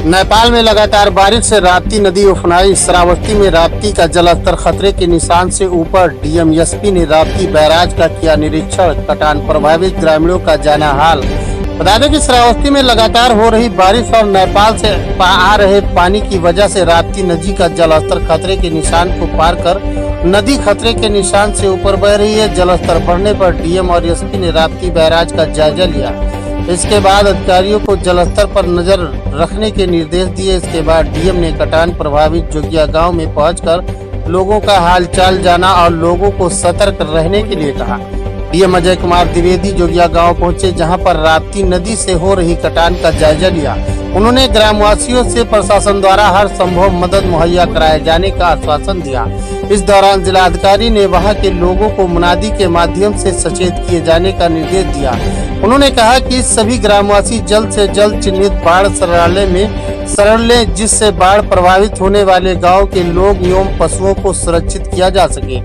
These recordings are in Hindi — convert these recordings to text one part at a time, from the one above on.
नेपाल में लगातार बारिश से राप्ती नदी उफनाई। श्रावस्ती में राप्ती का जलस्तर खतरे के निशान से ऊपर। डीएम एसपी ने राप्ती बैराज का किया निरीक्षण। कटान प्रभावित ग्रामीणों का जाना हाल। बता दें कि श्रावस्ती में लगातार हो रही बारिश और नेपाल से आ रहे पानी की वजह से राप्ती नदी का जलस्तर खतरे के निशान को पार कर नदी खतरे के निशान से ऊपर बह रही है। जलस्तर बढ़ने पर डीएम और एसपी ने राप्ती बैराज का जायजा लिया। इसके बाद अधिकारियों को जलस्तर पर नजर रखने के निर्देश दिए। इसके बाद डीएम ने कटान प्रभावित जोगिया गांव में पहुंचकर लोगों का हालचाल जाना और लोगों को सतर्क रहने के लिए कहा। डीएम अजय कुमार द्विवेदी जोगिया गांव पहुंचे, जहां पर राप्ती नदी से हो रही कटान का जायजा लिया। उन्होंने ग्रामवासियों से प्रशासन द्वारा हर संभव मदद मुहैया कराए जाने का आश्वासन दिया। इस दौरान जिलाधिकारी ने वहां के लोगों को मुनादी के माध्यम से सचेत किए जाने का निर्देश दिया। उन्होंने कहा कि सभी ग्रामवासी जल्द से जल्द चिन्हित बाढ़ शरणालय में शरण लें, जिससे बाढ़ प्रभावित होने वाले गाँव के लोग एवं पशुओं को सुरक्षित किया जा सके।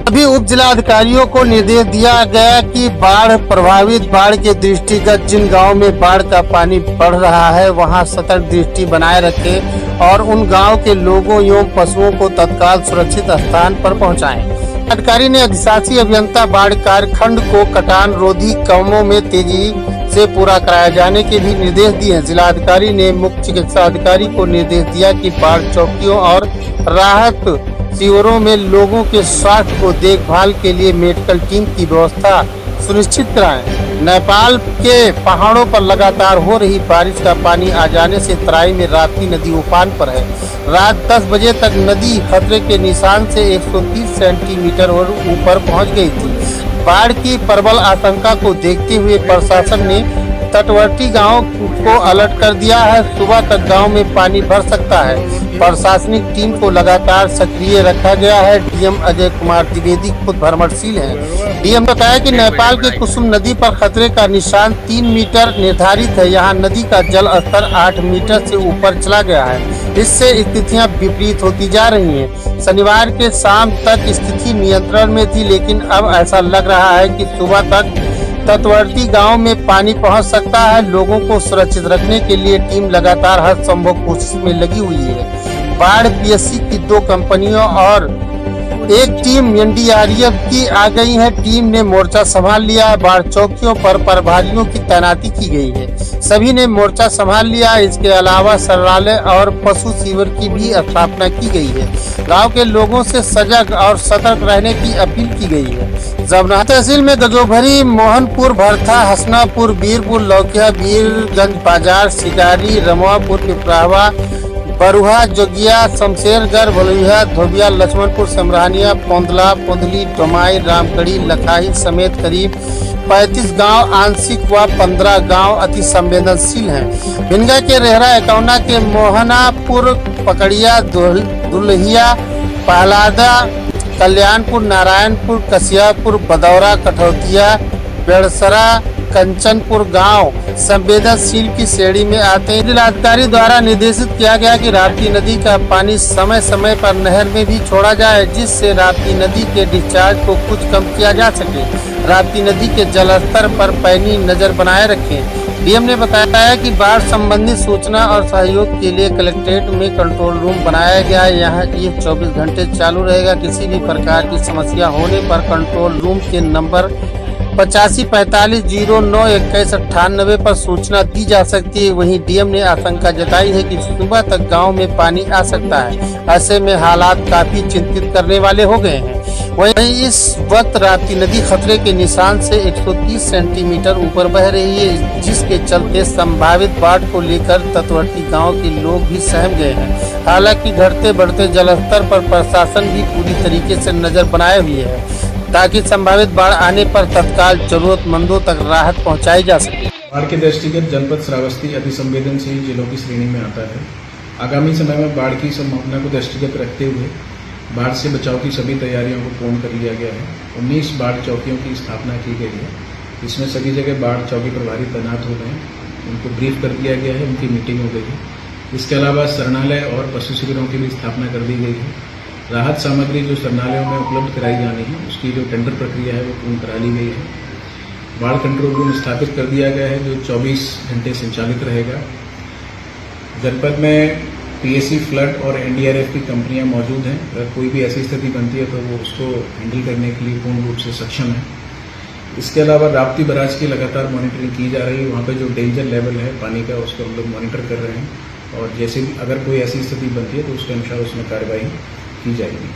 अभी उप जिलाधिकारियों को निर्देश दिया गया कि बाढ़ प्रभावित बाढ़ के दृष्टिगत जिन गाँव में बाढ़ का पानी बढ़ रहा है वहां सतर्क दृष्टि बनाए रखें और उन गाँव के लोगों एवं पशुओं को तत्काल सुरक्षित स्थान पर पहुंचाएं। अधिकारी ने अधिशासी अभियंता बाढ़ कार्यखंड को कटान रोधी कामों में तेजी से पूरा कराए जाने के भी निर्देश दिए। जिलाधिकारी ने मुख्य चिकित्सा अधिकारी को निर्देश दिया कि बाढ़ चौकियों और राहत शिविरों में लोगों के स्वास्थ्य को देखभाल के लिए मेडिकल टीम की व्यवस्था सुनिश्चित कराएं। नेपाल के पहाड़ों पर लगातार हो रही बारिश का पानी आ जाने से तराई में राप्ती नदी उफान पर है। रात 10 बजे तक नदी खतरे के निशान से 130 सेंटीमीटर और ऊपर पहुंच गई थी। बाढ़ की प्रबल आशंका को देखते हुए प्रशासन ने तटवर्ती गांव को अलर्ट कर दिया है। सुबह तक गांव में पानी भर सकता है। प्रशासनिक टीम को लगातार सक्रिय रखा गया है। डीएम अजय कुमार द्विवेदी खुद भ्रमणशील हैं। डीएम बताया कि नेपाल के कुसुम नदी पर खतरे का निशान 3 मीटर निर्धारित है। यहाँ नदी का जल स्तर 8 मीटर से ऊपर चला गया है। इससे स्थितियाँ विपरीत होती जा रही हैं। शनिवार के शाम तक स्थिति नियंत्रण में थी, लेकिन अब ऐसा लग रहा है कि सुबह तक तटवर्ती गांव में पानी पहुंच सकता है। लोगों को सुरक्षित रखने के लिए टीम लगातार हर संभव कोशिश में लगी हुई है। बाढ़ पीएससी की 2 कंपनियों और एक टीम एनडीआरएफ की आ गई है। टीम ने मोर्चा संभाल लिया है। बाढ़ चौकियों पर प्रभारियों की तैनाती की गई है। सभी ने मोर्चा संभाल लिया। इसके अलावा शरणालय और पशु शिविर की भी स्थापना की गई है। गांव के लोगों से सजग और सतर्क रहने की अपील की गई है। जबना तहसील में गजोभरी, मोहनपुर, भरथा, हसनापुर, वीरपुर, लौकिया, वीरगंज बाजार, शिकारी, रमवापुर, पिपरावा, बरुहा, जोगिया, शमशेरगढ़, भलुइहा, धोबिया, लक्ष्मणपुर, समरानिया, पोंदला, पोंदली, डोमाई, रामगढ़ी, लखाई समेत करीब 35 गांव आंशिक व 15 गांव अति संवेदनशील हैं। भिनगा के रेहरा, एकौना के मोहनापुर, पकड़िया, दुल्हिया, पहलादा, कल्याणपुर, नारायणपुर, कसियापुर, बदौरा, कठौतिया, बेड़सरा, कंचनपुर गांव संवेदनशील की श्रेणी में आते हैं। जिलाधिकारी द्वारा निर्देशित किया गया कि राप्ती नदी का पानी समय समय पर नहर में भी छोड़ा जाए, जिससे राप्ती नदी के डिस्चार्ज को कुछ कम किया जा सके। राप्ती नदी के जलस्तर पर पैनी नजर बनाए रखें। डीएम ने बताया कि बाढ़ संबंधी सूचना और सहयोग के लिए कलेक्ट्रेट में कंट्रोल रूम बनाया गया है। यहाँ ये 24 घंटे चालू रहेगा। किसी भी प्रकार की समस्या होने पर कंट्रोल रूम के नंबर 85 45 09 21 98 पर सूचना दी जा सकती है। वहीं डीएम ने आशंका जताई है कि सुबह तक गांव में पानी आ सकता है। ऐसे में हालात काफी चिंतित करने वाले हो गए हैं। वहीं इस वक्त राप्ती नदी खतरे के निशान से 130 सेंटीमीटर ऊपर बह रही है, जिसके चलते संभावित बाढ़ को लेकर तटवर्ती गांव के लोग भी सहम गए हैं। हालांकि घटते बढ़ते जलस्तर पर प्रशासन भी पूरी तरीके से नजर बनाए हुए है, ताकि संभावित बाढ़ आने पर तत्काल जरूरतमंदों तक राहत पहुंचाई जा सके। बाढ़ के दृष्टिगत जनपद श्रावस्ती अति संवेदनशील जिलों की श्रेणी में आता है। आगामी समय में बाढ़ की संभावना को दृष्टिगत रखते हुए बाढ़ से बचाव की सभी तैयारियों को पूर्ण कर लिया गया है। 19 बाढ़ चौकियों की स्थापना की गई है। इसमें सभी जगह बाढ़ चौकी प्रभारी तैनात हो गए हैं। उनको ब्रीफ कर दिया गया है, उनकी मीटिंग हो गई है। इसके अलावा शरणालय और पशु शिविरों की भी स्थापना कर दी गई है। राहत सामग्री जो शरणालयों में उपलब्ध कराई जानी है, उसकी जो टेंडर प्रक्रिया है वो पूर्ण करा ली गई है। बाढ़ कंट्रोल रूम स्थापित कर दिया गया है जो 24 घंटे संचालित रहेगा। जनपद में पीएसी फ्लड और एनडीआरएफ की कंपनियां मौजूद हैं। अगर कोई भी ऐसी स्थिति बनती है तो वो उसको हैंडल करने के लिए पूर्ण रूप से सक्षम है। इसके अलावा राप्ती बैराज की लगातार मॉनिटरिंग की जा रही है। वहाँ पे जो डेंजर लेवल है पानी का उसको हम लोग मॉनिटर कर रहे हैं और जैसे भी अगर कोई ऐसी स्थिति बनती है तो उसके अनुसार उसमें कार्रवाई की जाएगी।